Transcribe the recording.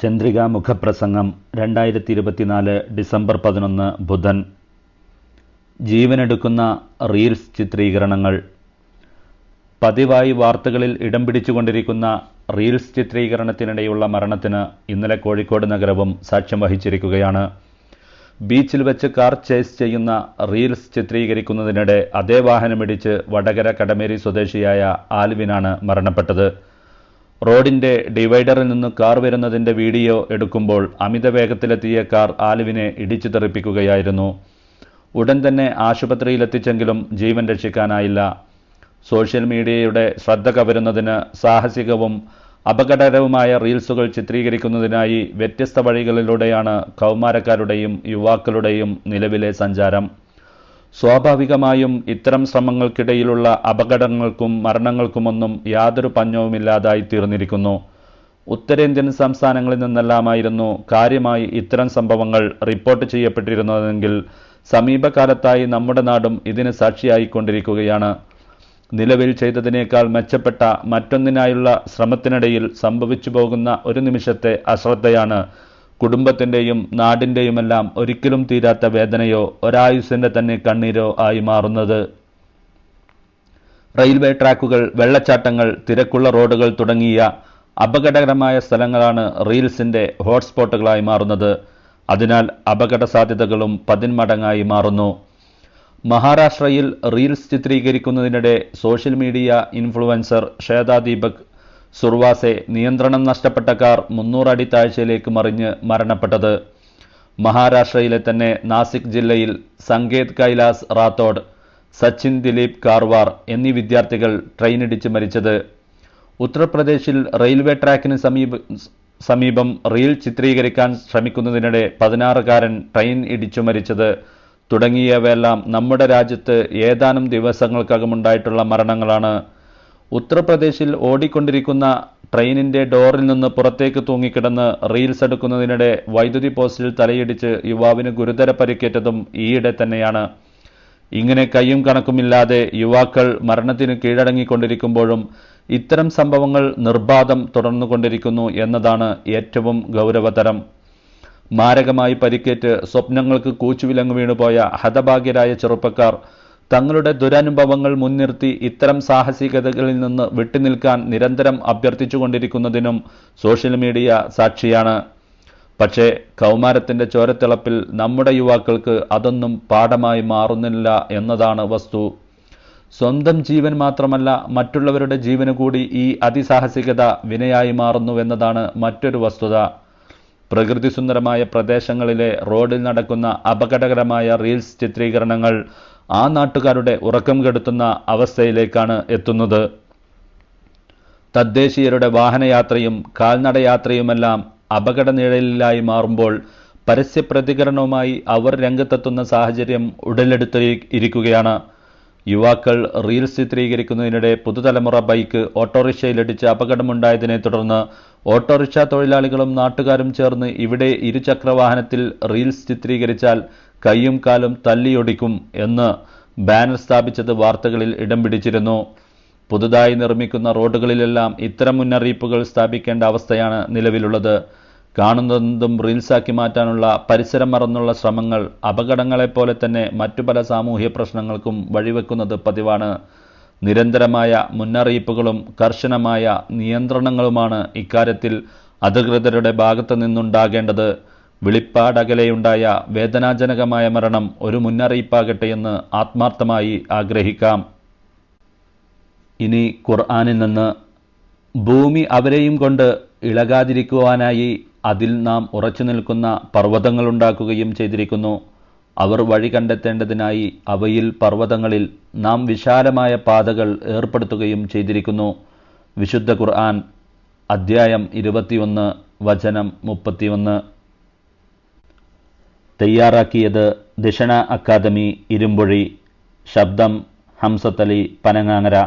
ചന്ദ്രിക മുഖപ്രസംഗം 2024 ഡിസംബർ 11 ബുധൻ. ജീവനെടുക്കുന്ന റീൽസ് ചിത്രീകരണങ്ങൾ. പതിവായി വാർത്തകളിൽ ഇടം പിടിച്ചുകൊണ്ടിരിക്കുന്ന റീൽസ് ചിത്രീകരണത്തിനിടെയുള്ള മരണത്തിന് ഇന്നലെ കോഴിക്കോട് നഗരവും സാക്ഷ്യം വഹിച്ചിരിക്കുകയാണ്. ബീച്ചിൽ വെച്ച് കാർ ചേസ് ചെയ്യുന്ന റീൽസ് ചിത്രീകരിക്കുന്നതിനിടെ അതേ വാഹനമിടിച്ച് വടകര കടമേരി സ്വദേശിയായ ആൽവിനാണ് മരണപ്പെട്ടത്. റോഡിന്റെ ഡിവൈഡറിൽ നിന്ന് കാർ വരുന്നതിന്റെ വീഡിയോ എടുക്കുമ്പോൾ അമിത വേഗത്തിലെത്തിയ കാർ ആൽവിനെ ഇടിച്ചു തെറിപ്പിക്കുകയായിരുന്നു. ഉടൻ തന്നെ ആശുപത്രിയിലെത്തിച്ചെങ്കിലും ജീവൻ രക്ഷിക്കാനായില്ല. സോഷ്യൽ മീഡിയയുടെ ശ്രദ്ധ കവരുന്നതിന് സാഹസികവും അപകടകരവുമായ റീൽസുകൾ ചിത്രീകരിക്കുന്നതിനായി വ്യത്യസ്ത വഴികളിലൂടെയാണ് കൗമാരക്കാരുടെയും യുവാക്കളുടെയും നിലവിലെ സഞ്ചാരം. സ്വാഭാവികമായും ഇത്തരം ശ്രമങ്ങൾക്കിടയിലുള്ള അപകടങ്ങൾക്കും മരണങ്ങൾക്കുമൊന്നും യാതൊരു പഞ്ഞവുമില്ലാതായി തീർന്നിരിക്കുന്നു. ഉത്തരേന്ത്യൻ സംസ്ഥാനങ്ങളിൽ നിന്നെല്ലാമായിരുന്നു കാര്യമായി ഇത്തരം സംഭവങ്ങൾ റിപ്പോർട്ട് ചെയ്യപ്പെട്ടിരുന്നതെങ്കിൽ സമീപകാലത്തായി നമ്മുടെ നാടും ഇതിന് സാക്ഷിയായിക്കൊണ്ടിരിക്കുകയാണ്. നിലവിൽ ചെയ്തതിനേക്കാൾ മെച്ചപ്പെട്ട മറ്റൊന്നിനായുള്ള ശ്രമത്തിനിടയിൽ സംഭവിച്ചു പോകുന്ന ഒരു നിമിഷത്തെ അശ്രദ്ധയാണ് കുടുംബത്തിൻ്റെയും നാടിൻ്റെയുമെല്ലാം ഒരിക്കലും തീരാത്ത വേദനയോ ഒരായുസ്സിൻ്റെ തന്നെ കണ്ണീരോ ആയി മാറുന്നത്. റെയിൽവേ ട്രാക്കുകൾ, വെള്ളച്ചാട്ടങ്ങൾ, തിരക്കുള്ള റോഡുകൾ തുടങ്ങിയ അപകടകരമായ സ്ഥലങ്ങളാണ് റീൽസിൻ്റെ ഹോട്ട്സ്പോട്ടുകളായി മാറുന്നത്. അതിനാൽ അപകട സാധ്യതകളും പതിന്മടങ്ങായി മാറുന്നു. മഹാരാഷ്ട്രയിൽ റീൽസ് ചിത്രീകരിക്കുന്നതിനിടെ social media influencer Shweta Deepak Surwase നിയന്ത്രണം നഷ്ടപ്പെട്ട കാർ 300 അടി താഴ്ചയിലേക്ക് മറിഞ്ഞ് മരണപ്പെട്ടത്. മഹാരാഷ്ട്രയിലെ തന്നെ നാസിക് ജില്ലയിൽ സങ്കേത് കൈലാസ് റാത്തോഡ്, സച്ചിൻ ദിലീപ് കാർവാർ എന്നീ വിദ്യാർത്ഥികൾ ട്രെയിനിടിച്ച് മരിച്ചത്. ഉത്തർപ്രദേശിൽ റെയിൽവേ ട്രാക്കിന് സമീപം റീൽ ചിത്രീകരിക്കാൻ ശ്രമിക്കുന്നതിനിടെ 16-കാരൻ ട്രെയിൻ ഇടിച്ചു മരിച്ചത് തുടങ്ങിയവയെല്ലാം നമ്മുടെ രാജ്യത്ത് ഏതാനും ദിവസങ്ങൾക്കകമുണ്ടായിട്ടുള്ള മരണങ്ങളാണ്. ഉത്തർപ്രദേശിൽ ഓടിക്കൊണ്ടിരിക്കുന്ന ട്രെയിനിന്റെ ഡോറിൽ നിന്ന് പുറത്തേക്ക് തൂങ്ങിക്കിടന്ന് റീൽസ് എടുക്കുന്നതിനിടെ വൈദ്യുതി പോസ്റ്റിൽ തലയിടിച്ച് യുവാവിന് ഗുരുതര പരിക്കേറ്റതും ഈയിടെ തന്നെയാണ്. ഇങ്ങനെ കയ്യും കണക്കുമില്ലാതെ യുവാക്കൾ മരണത്തിന് കീഴടങ്ങിക്കൊണ്ടിരിക്കുമ്പോഴും ഇത്തരം സംഭവങ്ങൾ നിർബാധം തുടർന്നുകൊണ്ടിരിക്കുന്നു എന്നതാണ് ഏറ്റവും ഗൗരവതരം. മാരകമായി പരിക്കേറ്റ് സ്വപ്നങ്ങൾക്ക് കൂച്ചുവിലങ്ങ് വീണുപോയ ഹതഭാഗ്യരായ ചെറുപ്പക്കാർ തങ്ങളുടെ ദുരനുഭവങ്ങൾ മുൻനിർത്തി ഇത്തരം സാഹസികതകളിൽ നിന്ന് വിട്ടുനിൽക്കാൻ നിരന്തരം അഭ്യർത്ഥിച്ചുകൊണ്ടിരിക്കുന്നതിനും സോഷ്യൽ മീഡിയ സാക്ഷിയാണ്. പക്ഷേ കൗമാരത്തിന്റെ ചോരത്തിളപ്പിൽ നമ്മുടെ യുവാക്കൾക്ക് അതൊന്നും പാഠമായി മാറുന്നില്ല എന്നതാണ് വസ്തു. സ്വന്തം ജീവൻ മാത്രമല്ല മറ്റുള്ളവരുടെ ജീവന് കൂടി ഈ അതിസാഹസികത വിനയായി മാറുന്നുവെന്നതാണ് മറ്റൊരു വസ്തുത. പ്രകൃതി സുന്ദരമായ പ്രദേശങ്ങളിലെ റോഡിൽ നടക്കുന്ന അപകടകരമായ റീൽസ് ചിത്രീകരണങ്ങൾ ആ നാട്ടുകാരുടെ ഉറക്കം കെടുത്തുന്ന അവസ്ഥയിലേക്കാണ് എത്തുന്നത്. തദ്ദേശീയരുടെ വാഹനയാത്രയും കാൽനടയാത്രയുമെല്ലാം അപകട നിഴലിലായി മാറുമ്പോൾ പരസ്യ പ്രതികരണവുമായി അവർ രംഗത്തെത്തുന്ന സാഹചര്യം ഉടലെടുത്തിരിക്കുകയാണ്. യുവാക്കൾ റീൽസ് ചിത്രീകരിക്കുന്നതിനിടെ പുതുതലമുറ ബൈക്ക് ഓട്ടോറിക്ഷയിലിടിച്ച് അപകടമുണ്ടായതിനെ തുടർന്ന് ഓട്ടോറിക്ഷ തൊഴിലാളികളും നാട്ടുകാരും ചേർന്ന് ഇവിടെ ഇരുചക്രവാഹനത്തിൽ റീൽസ് ചിത്രീകരിച്ചാൽ കൈയും കാലും തല്ലിയൊടിക്കും എന്ന് ബാനർ സ്ഥാപിച്ചത് വാർത്തകളിൽ ഇടം പിടിച്ചിരുന്നു. പുതുതായി നിർമ്മിക്കുന്ന റോഡുകളിലെല്ലാം ഇത്തരം മുന്നറിയിപ്പുകൾ സ്ഥാപിക്കേണ്ട അവസ്ഥയാണ് നിലവിലുള്ളത്. കാണുന്നതെന്തും റീൽസാക്കി മാറ്റാനുള്ള പരിസരം മറന്നുള്ള ശ്രമങ്ങൾ അപകടങ്ങളെപ്പോലെ തന്നെ മറ്റു പല സാമൂഹ്യ പ്രശ്നങ്ങൾക്കും വഴിവെക്കുന്നത് പതിവാണ്. നിരന്തരമായ മുന്നറിയിപ്പുകളും കർശനമായ നിയന്ത്രണങ്ങളുമാണ് ഇക്കാര്യത്തിൽ അധികൃതരുടെ ഭാഗത്തു നിന്നുണ്ടാകേണ്ടത്. വെളിപ്പാടകലെയുണ്ടായ വേദനാജനകമായ മരണം ഒരു മുന്നറിയിപ്പാകട്ടെ എന്ന് ആത്മാർത്ഥമായി ആഗ്രഹിക്കാം. ഇനി ഖുർആനിൽ നിന്ന്. ഭൂമി അവരെയും കൊണ്ട് ഇളകാതിരിക്കുവാനായി അതിൽ നാം ഉറച്ചു നിൽക്കുന്ന പർവ്വതങ്ങളുണ്ടാക്കുകയും ചെയ്തിരിക്കുന്നു. അവർ വഴി കണ്ടെത്തേണ്ടതിനായി അവയിൽ പർവ്വതങ്ങളിൽ നാം വിശാലമായ പാതകൾ ഏർപ്പെടുത്തുകയും ചെയ്തിരിക്കുന്നു. വിശുദ്ധ ഖുർആൻ അധ്യായം 21 വചനം 31. തയ്യാറാക്കിയത് ദിഷണ അക്കാദമി, ഇരുമ്പുഴി. ശബ്ദം ഹംസത്തലി, പനങ്ങാങ്ങര.